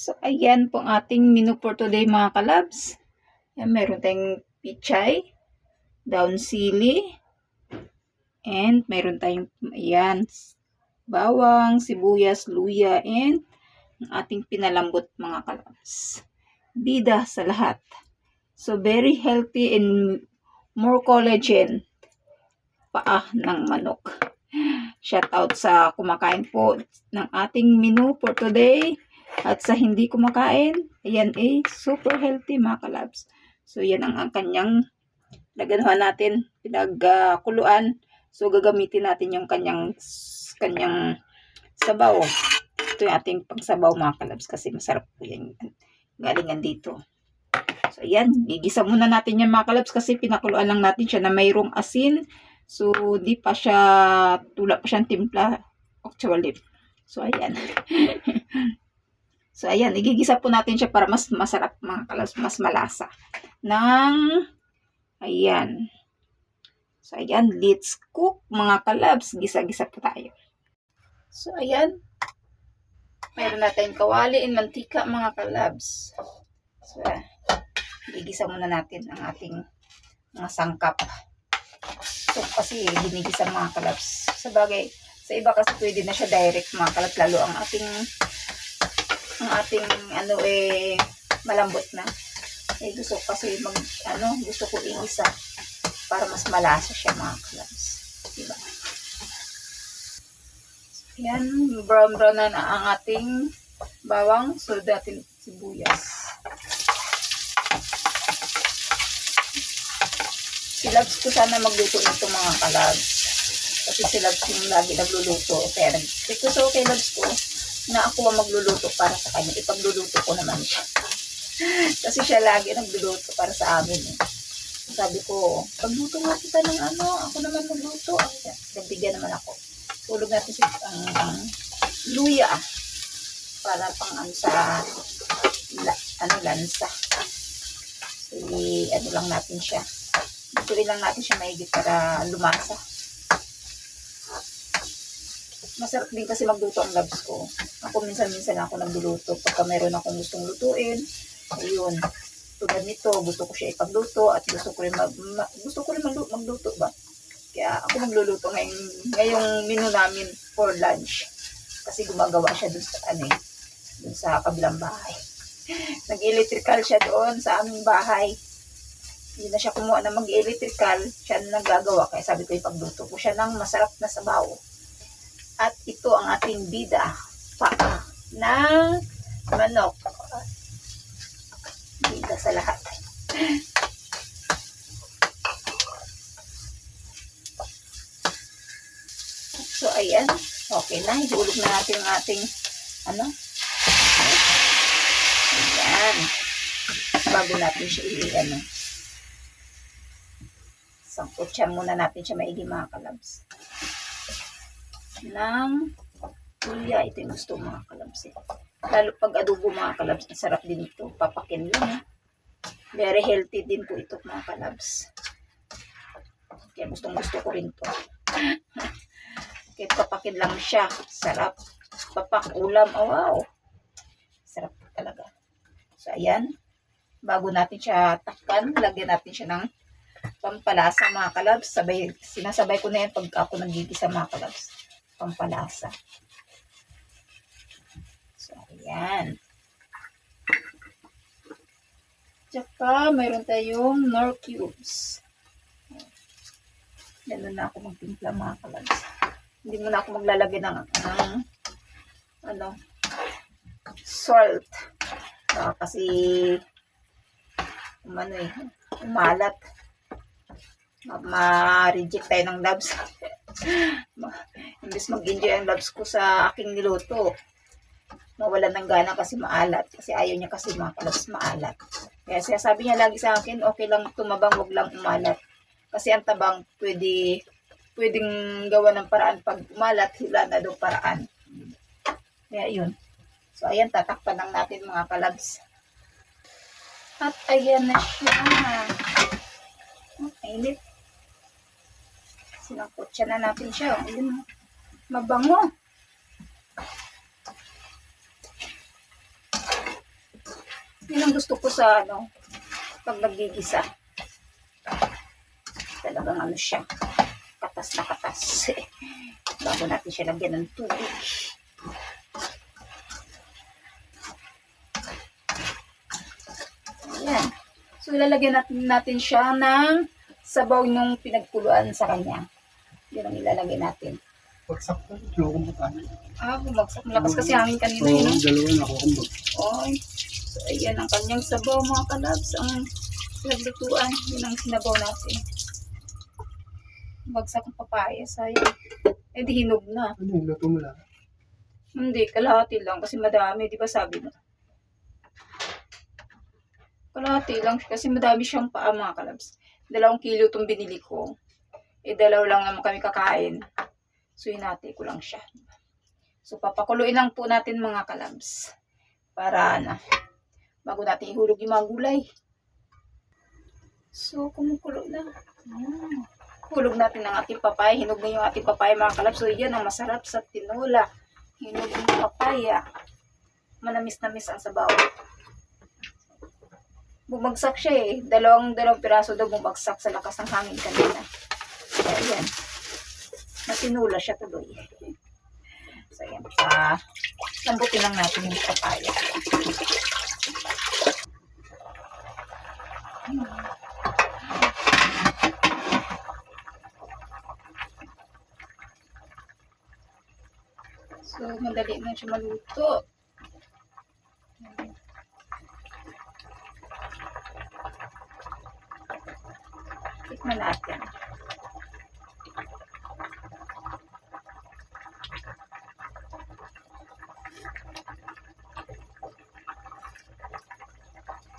So, ayan po ang ating menu for today mga kalabs. Ayan, meron tayong pichay, daun sili, and meron tayong, ayan, bawang, sibuyas, luya, and ang ating pinalambot mga kalabs. Bida sa lahat. So, very healthy and more collagen. Paa ng manok. Shout out sa kumakain po ng ating menu for today. At sa hindi kumakain, ayan super healthy mga kalabs. So, yan ang kanyang laganuhan natin, pinagkuluan. So, gagamitin natin yung kanyang sabaw. Ito yung ating pangsabaw mga kalabs kasi masarap po yan. Galingan dito. So, ayan. Gigisa muna natin yan mga kalabs kasi pinakuluan lang natin siya na mayroong asin. So, di pa siya, tula pa siyang timpla. Actually. So, ayan. So, ayan. Igigisa po natin siya para mas masarap mga kalabs, mas malasa. Ayan. So, ayan. Let's cook mga kalabs. Gisa-gisa po tayo. So, ayan. Meron natin kawali and mantika mga kalabs. So, igigisa muna natin ang ating mga sangkap. So, kasi ginigisa mga kalabs. Sa bagay, sa iba kasi pwede na siya direct mga kalabs. Lalo ang ating malambot na. Gusto kasi gusto ko iisa para mas malasa siya mga kalabs. Diba? Yan, brown na ang ating bawang. So, datin sibuyas. Si Labs ko sana magluto nito mga kalabs. Kasi si Labs yung lagi nagluluto. Pero ito so kay Labs ko na ako ang magluluto para sa kanya. Ipagluluto ko naman siya. Kasi siya lagi nagluluto para sa amin. Sabi ko, pagluto nga kita ng ako naman magluto. Nagbigyan naman ako. Tulog natin ang luya para pang sa lansa. So, lang natin siya. Tuloy lang natin siya maigit para lumasa. Masarap din kasi magluto ang Labs ko. Ako minsan-minsan ako nagluluto. Pagka meron akong gustong lutuin, ayun. Tulad nito, gusto ko siya ipagluto at gusto ko rin magluto ba? Kaya ako magluluto ngayong menu namin for lunch. Kasi gumagawa siya dun sa kabilang bahay. Nag-electrical siya doon sa aming bahay. Hindi na siya kumuha na mag-electrical. Siya na naggagawa. Kaya sabi ko ipagluto ko siya ng masarap na sabaw. At ito ang ating bida. Paa ng manok. Bida sa lahat. So, ayan. Okay na. Ihulog na natin ang ating ayan. Bago natin siya sangkutsa muna natin siya maigi mga kalabs. Ng luya. Ito yung gusto mga kalabs. Lalo pag adobo mga kalabs. Ang sarap din ito. Papakin lang. Very healthy din po ito mga kalabs. Kaya gustong gusto ko rin ito. Kaya papakin lang siya. Sarap. Papak ulam. Oh, wow. Sarap talaga. So, ayan. Bago natin siya takpan, lagyan natin siya ng pampalasa mga kalabs. Sinasabay ko na yan pag ako nagigisa mga kalabs. Pampalasa. So, ayan. Tsaka, mayroon tayong Knorr cubes. Ganun na ako magtimpla mga kalabs. Hindi mo na ako maglalagay ng salt. Kasi umalat. Ma-reject tayo ng Labs. Imbis mag-enjoy ang Labs ko sa aking niluto. Mawalan ng gana kasi maalat. Kasi ayaw niya kasi mga kalabs maalat. Kaya sabi niya lagi sa akin, okay lang tumabang, wag lang umalat. Kasi ang tabang pwedeng gawa ng paraan pag umalat, hila na daw paraan. Kaya yun. So, ayan, tatakpan lang natin mga kalabs. At ayan na siya. Mainit. Sinangkutsa na natin siya. Ayun, mabango. Yun ang gusto ko sa ano, pag nagigisa. Talagang ano siya, katas na katas. Bago natin siya lagyan ng tubig. Ayan. So, ilalagyan natin siya ng sabaw nung pinagkuluan sa kanya. Yun ang ilalagay natin. Bagsak ko, loko mo tayo. Bumagsak. Malakas kasi hangin kanina. Oo, dalawa na ako kumbag. Oy. So, ayan ang kanyang sabaw mga kalabs. Ang pinaglutuan. Yun ang sinabaw natin. Bagsak ang papaya. Sayang. Eh di hinog na. Ano yung luto mo lang? Hindi, kalahati lang. Kasi madami. Di ba sabi mo? Kalahati lang. Kasi madami siyang paa mga kalabs. 2 kilo itong binili ko. Eh, 2 lang naman kami kakain. So, hinati ko lang siya. So, papakuluin lang po natin mga kalabs. Para na. Bago natin ihulog yung mga gulay. So, kumukulo na. Hulog natin ang ating papaya. Hinog na yung ating papaya mga kalabs. So, yan ang masarap sa tinola. Hinog yung papaya. Manamis-namis ang sabaw. Bumagsak siya eh. Dalawang piraso daw bumagsak sa lakas ng hangin kanina. So, ayan. Natinula siya tuloy. So, ayan. Lambutin lang natin yung papaya. So, madali na siya maluto. Tikman natin.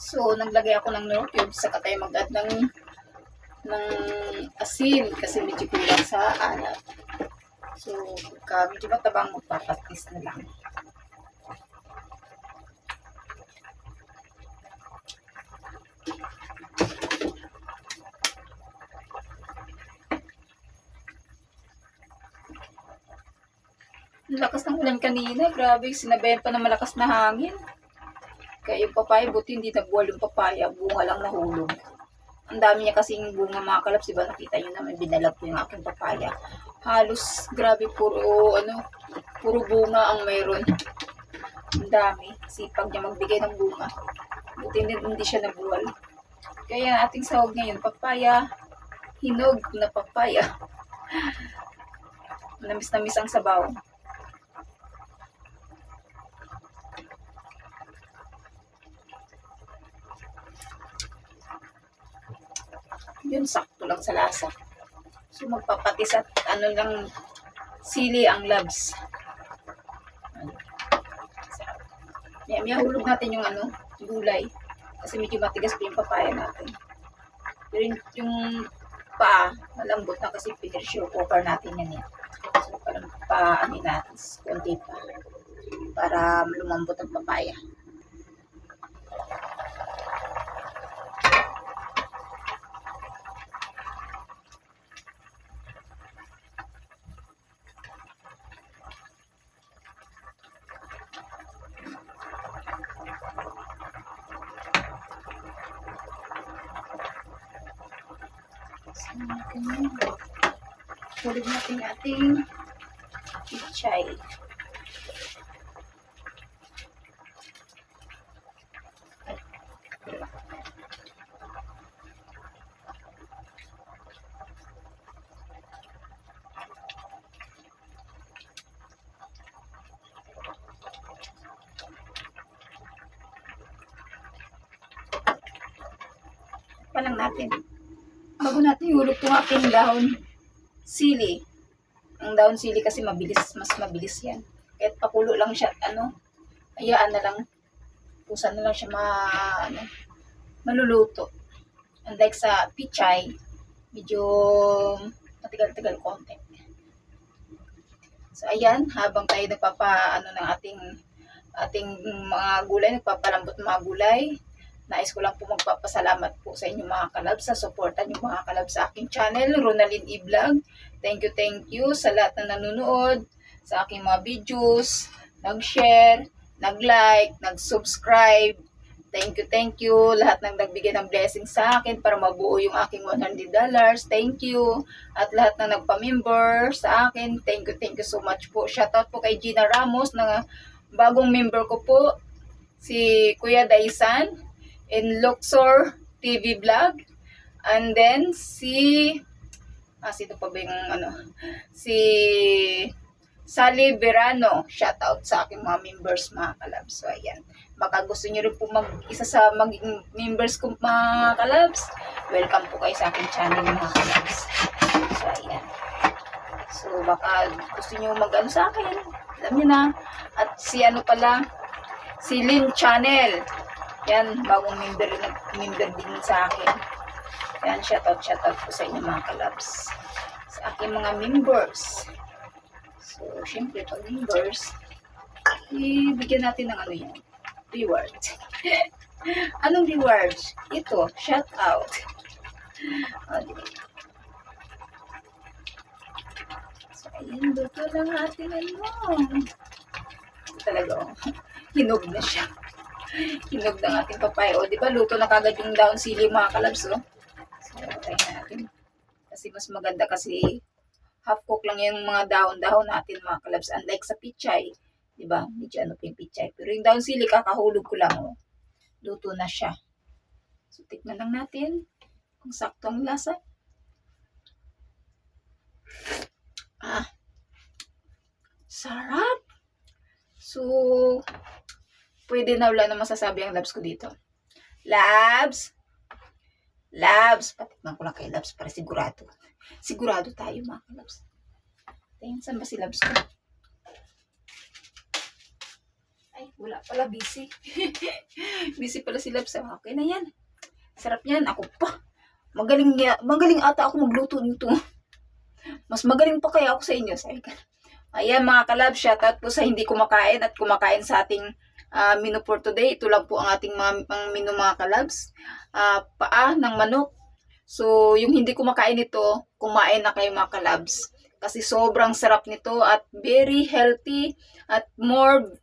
So, naglagay ako ng Knorr cubes saka tayo mag-add ng asin kasi medyo kulang sa alat. So, pagka medyo matabang, magpapatis na lang. Ang lakas ng ulan kanina. Grabe, sinabayan pa ng malakas na hangin. Kaya yung papaya, buti hindi nagbuwal yung papaya. Bunga lang nahulog. Ang dami niya kasing bunga mga kalabs. Diba nakita nyo naman, binalag ko yung aking papaya. Halos, grabe, puro bunga ang mayroon. Ang dami. Sipag niya magbigay ng bunga. Buti hindi siya nagbuwal. Kaya ating sahog ngayon, papaya. Hinog na papaya. Namis-namis ang sabaw. Yun, sakto lang sa lasa. So, magpapatis at ano lang, sili ang labs. May hulog natin yung gulay. Kasi medyo matigas pa yung papaya natin. Pero yung paa, malambot na kasi pinir-sure cooker natin yan eh. So, parang paanin natin, konti pa. Para lumambot ang papaya. Hulog natin ating pichay. Pa lang natin. Bago natin ihulog itong aking dahon sili. Ang dahon sili kasi mas mabilis yan. Kahit pakulo lang siya, hayaan na lang. Pusan na lang siya maluluto. Unlike sa pichay, medyo matigal-tigal konti. So, ayan, habang tayo ng ating mga gulay, nagpapalambot mga gulay, nais ko lang po magpapasalamat po sa inyo mga kalab sa suporta niyo mga kalab sa aking channel, Ronalyn E. Vlog. Thank you sa lahat na nanonood sa aking mga videos, nag-share, nag-like, nag-subscribe, Thank you lahat ng nagbigay ng blessing sa akin para mabuo yung aking $100. Thank you. At lahat ng nagpa-member sa akin, thank you so much po. Shoutout po kay Gina Ramos na bagong member ko po, si Kuya Daisan in Luxor TV Vlog. And then sino pa ba yung si Sally Verano, shoutout sa aking mga members mga kalabs. So ayan, baka gusto niyo rin po isa sa maging members ko mga kalabs, welcome po kayo sa aking channel mga kalabs. So ayan, so baka gusto niyo sa akin, alam niyo na. At si si Lynn Channel, yan, bagong member din sa akin. Yan, shoutout po sa inyo mga kalabs, sa aking mga members. So, syempre, pag members, ibigyan natin ng yan, reward. Anong reward? Ito, shout out. So, ayan, luto lang ating talaga, hinog na siya. Hinog ng ating papaya. O, di ba, luto na kagad yung daon sili mga kalabs, So, tayo natin. Kasi mas maganda kasi half cook lang yung mga dahon-dahon natin mga kalabs. Unlike sa pichay, di ba? Medyo pa yung pichay. Pero yung daon sili, kakahulog ko lang. Luto na siya. So, tikman lang natin kung sakto ang lasa. Sarap! So, pwede na wala na masasabi ang labs ko dito. Labs! Patikman ko lang kay labs para sigurado. Sigurado tayo mga kalabs. Tingin, saan ba si labs ko? Ay, wala pala, busy. Busy pala si labs. Okay na yan. Sarap yan. Ako pa. Magaling ata ako magluto nito. Mas magaling pa kaya ako sa inyo. Ayan mga kalabs, shoutout po sa hindi kumakain at kumakain sa ating menu for today. Ito lang po ang ating menu mga kalabs. Paa ng manok. So, yung hindi kumakain nito, kumain na kayo mga kalabs. Kasi sobrang sarap nito at very healthy at more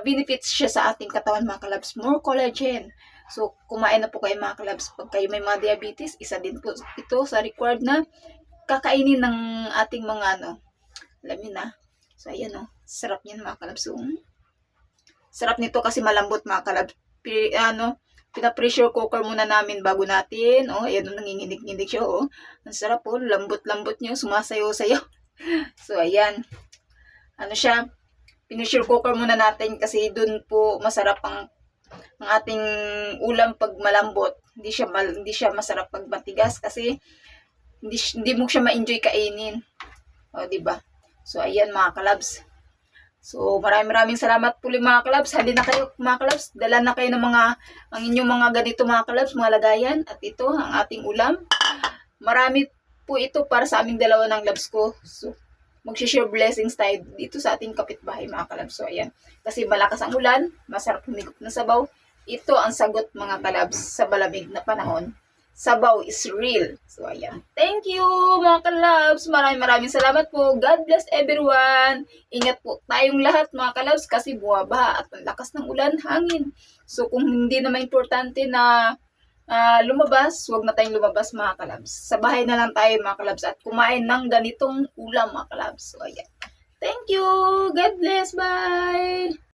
benefits siya sa ating katawan mga kalabs. More collagen. So, kumain na po kayo mga kalabs. Pag kayo may mga diabetes, isa din po ito sa required na kakainin ng ating mga alam niyo na. So, ayan sarap niyan mga kalabs. So, sarap nito kasi malambot mga kalabs. Pina-pressure cooker muna namin bago natin. Ayan nanginginig-nginig siya. Ang sarap lambot-lambot niya. Sumasayo-sayo. So, ayan. Siya, pina-pressure cooker muna natin kasi dun po masarap ang ating ulam pag malambot. Hindi siya masarap pag matigas kasi hindi mo siya ma-enjoy kainin. Diba? So, ayan mga kalabs. So, maraming salamat po mga kalabs. Hali na kayo mga kalabs. Dala na kayo ng ang inyong mga ganito mga kalabs, mga lagayan. At ito, ang ating ulam. Marami po ito para sa aming dalawa ng labs ko. So, mag-share blessings tayo dito sa ating kapitbahay mga kalabs. So, ayan. Kasi malakas ang ulan, masarap humigop na sabaw. Ito ang sagot mga kalabs sa malamig na panahon. Sabaw is real. So, ayan. Thank you, mga kalabs. Maraming salamat po. God bless everyone. Ingat po tayong lahat, mga kalabs, kasi buwabaha at ang lakas ng ulan, hangin. So, kung hindi naman importante na lumabas, huwag na tayong lumabas, mga kalabs. Sa bahay na lang tayo, mga kalabs, at kumain ng ganitong ulam, mga kalabs. So, ayan. Thank you. God bless. Bye.